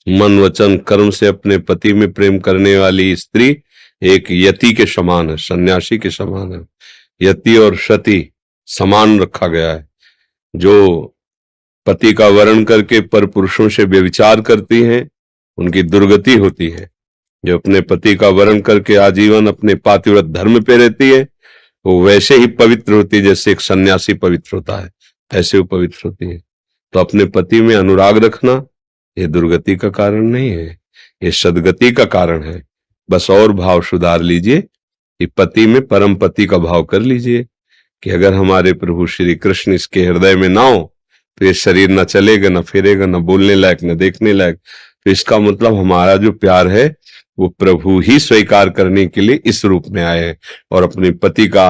मन वचन कर्म से अपने पति में प्रेम करने वाली स्त्री एक यति के समान है, सन्यासी के समान है। यति और सती समान रखा गया है। जो पति का वर्ण करके पर पुरुषों से व्यभिचार करती हैं उनकी दुर्गति होती है। जो अपने पति का वर्ण करके आजीवन अपने पातिव्रत धर्म पे रहती है वो वैसे ही पवित्र होती है जैसे एक सन्यासी पवित्र होता है, ऐसे वो पवित्र होती है। तो अपने पति में अनुराग रखना ये दुर्गति का कारण नहीं है, ये सद्गति का कारण है। बस और भाव सुधार लीजिए कि पति में परम पति का भाव कर लीजिए कि अगर हमारे प्रभु श्री कृष्ण इसके हृदय में ना हो तो ये शरीर न चलेगा, न फिरेगा, न बोलने लायक, न देखने लायक। तो इसका मतलब हमारा जो प्यार है वो प्रभु ही स्वीकार करने के लिए इस रूप में आए हैं और अपने पति का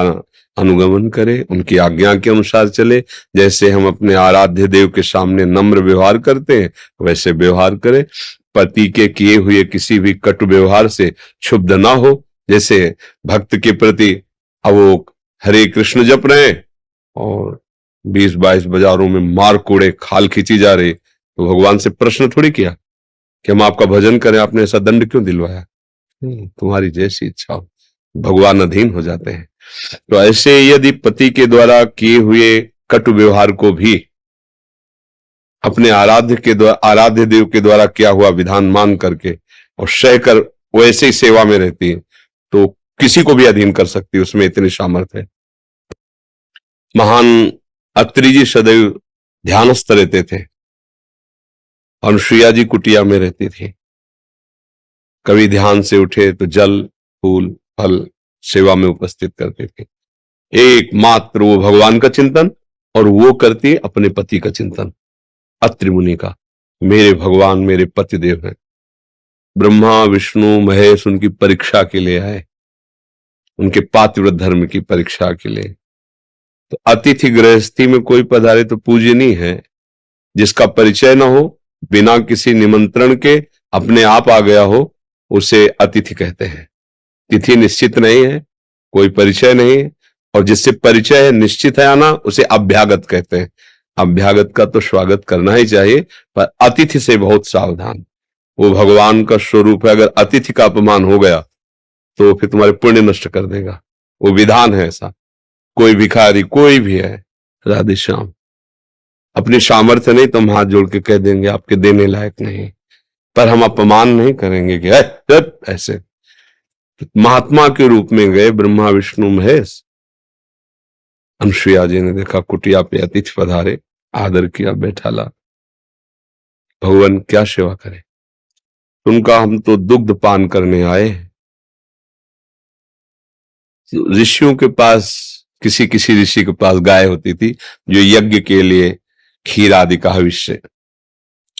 अनुगमन करे, उनकी आज्ञा के अनुसार चले। जैसे हम अपने आराध्य देव के सामने नम्र व्यवहार करते हैं वैसे व्यवहार करें। पति के किए हुए किसी भी कटु व्यवहार से क्षुब्ध ना हो। जैसे भक्त के प्रति अब वो हरे कृष्ण जप रहे और 20-22 बाजारों में मार कूड़े खाल खींची जा रही तो भगवान से प्रश्न थोड़ी किया कि हम आपका भजन करें, आपने ऐसा दंड क्यों दिलवाया? तुम्हारी जैसी इच्छा हो। भगवान अधीन हो जाते हैं। तो ऐसे यदि पति के द्वारा किए हुए कटु व्यवहार को भी अपने आराध्य देव के द्वारा किया हुआ विधान मान करके और सहकर वैसे ही सेवा में रहती है तो किसी को भी अधीन कर सकती है, उसमें इतनी सामर्थ्य है। महान अत्रि जी सदैव ध्यानस्थ रहते थे। अनुसुईया जी कुटिया में रहती थी। कभी ध्यान से उठे तो जल फूल फल सेवा में उपस्थित करते थे। एकमात्र वो भगवान का चिंतन और वो करती अपने पति का चिंतन। अत्रि मुनि का मेरे भगवान मेरे पतिदेव हैं। ब्रह्मा विष्णु महेश उनकी परीक्षा के लिए आए, उनके पातिव्रत धर्म की परीक्षा के लिए। तो अतिथि गृहस्थी में कोई पधारे तो पूजनीय है। जिसका परिचय ना हो, बिना किसी निमंत्रण के अपने आप आ गया हो, उसे अतिथि कहते हैं। तिथि निश्चित नहीं है, कोई परिचय नहीं है, और जिससे परिचय है निश्चित है आना उसे अभ्यागत कहते हैं। अभ्यागत का तो स्वागत करना ही चाहिए, पर अतिथि से बहुत सावधान। वो भगवान का स्वरूप है। अगर अतिथि का अपमान हो गया तो फिर तुम्हारे पुण्य नष्ट कर देगा। वो विधान है ऐसा। कोई भिखारी कोई भी है, राधे श्याम, अपनी सामर्थ्य नहीं तो हम हाथ जोड़ के कह देंगे आपके देने लायक नहीं, पर हम अपमान नहीं करेंगे कि ऐसे। महात्मा के रूप में गए ब्रह्मा विष्णु महेश। अनुसुईया जी ने देखा कुटिया पे अतिथि पधारे, आदर किया, बैठा ला। भगवान क्या सेवा करे? उनका हम तो दुग्ध पान करने आए। ऋषियों के पास किसी किसी ऋषि के पास गाय होती थी जो यज्ञ के लिए खीर आदि का हविष्य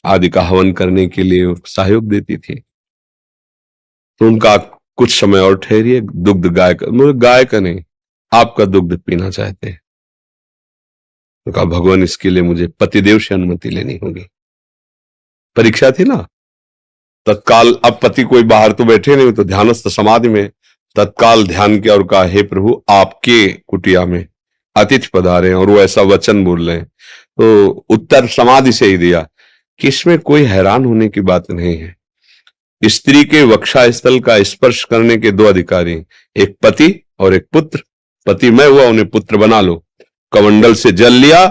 आदि का हवन करने के लिए सहयोग देती थी। तो उनका कुछ समय और ठहरिए, दुग्ध गाय का नहीं, आपका दुग्ध पीना चाहते हैं। तो कहा भगवान इसके लिए मुझे पतिदेव से अनुमति लेनी होगी। परीक्षा थी ना तत्काल। अब पति कोई बाहर तो बैठे नहीं, तो ध्यानस्थ समाधि में तत्काल ध्यान किया और कहा हे प्रभु आपके कुटिया में अतिथि पधारे और वो ऐसा वचन बोल रहे हैं। तो उत्तर समाधि से ही दिया कि इसमें कोई हैरान होने की बात नहीं है। स्त्री के वक्षा स्थल का स्पर्श करने के दो अधिकारी, एक पति और एक पुत्र। पति मैं हुआ, उन्हें पुत्र बना लो। कमंडल से जल लिया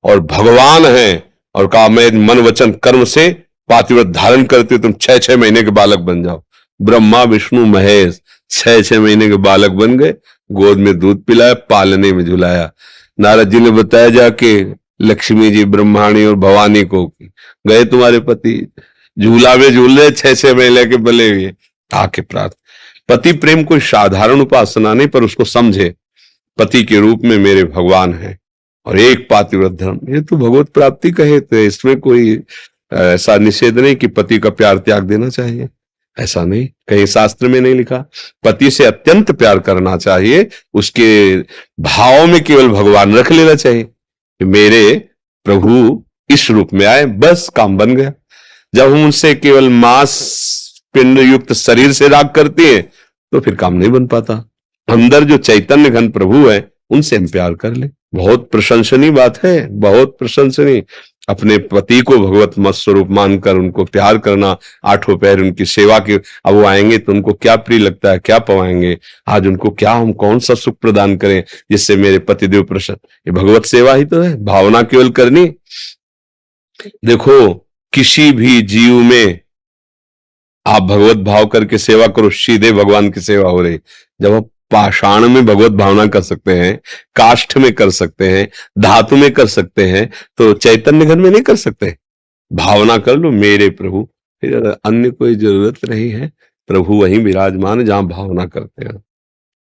और भगवान है और कहा मैं मन वचन कर्म से पातिव्रत धारण करते तुम 6-6 महीने के बालक बन जाओ। ब्रह्मा विष्णु महेश 6-6 महीने के बालक बन गए। गोद में दूध पिलाया, पालने में झुलाया। नारद जी ने बताया जाके लक्ष्मी जी ब्रह्माणी और भवानी को, गए तुम्हारे पति झूला में झूल रहे 6-6 महीने के बले हुए। आके प्रार्थ पति प्रेम कोई साधारण उपासना नहीं, पर उसको समझे पति के रूप में मेरे भगवान है और एक पातिव्रत धर्म, ये तो भगवत प्राप्ति कहे। तो इसमें कोई ऐसा निषेध नहीं कि पति का प्यार त्याग देना चाहिए, ऐसा नहीं, कहीं शास्त्र में नहीं लिखा। पति से अत्यंत प्यार करना चाहिए, उसके भाव में केवल भगवान रख लेना चाहिए कि मेरे प्रभु इस रूप में आए, बस काम बन गया। जब हम उनसे केवल मांस पिंड युक्त शरीर से राग करते हैं तो फिर काम नहीं बन पाता। अंदर जो चैतन्य घन प्रभु है उनसे हम प्यार कर ले। बहुत प्रशंसनीय बात है, बहुत प्रशंसनीय। अपने पति को भगवत मत स्वरूप मानकर उनको प्यार करना, आठों पैर उनकी सेवा के। अब वो आएंगे तो उनको क्या प्रिय लगता है, क्या पवाएंगे, आज उनको क्या हम कौन सा सुख प्रदान करें जिससे मेरे पतिदेव प्रसन्न। ये भगवत सेवा ही तो है, भावना केवल करनी। देखो किसी भी जीव में आप भगवत भाव करके सेवा करो, सीधे भगवान की सेवा हो रही। जब आप पाषाण में भगवत भावना कर सकते हैं, काष्ठ में कर सकते हैं, धातु में कर सकते हैं, तो चैतन्य घन में नहीं कर सकते। भावना कर लो मेरे प्रभु, फिर अन्य कोई जरूरत नहीं है। प्रभु वहीं विराजमान जहां भावना करते हैं।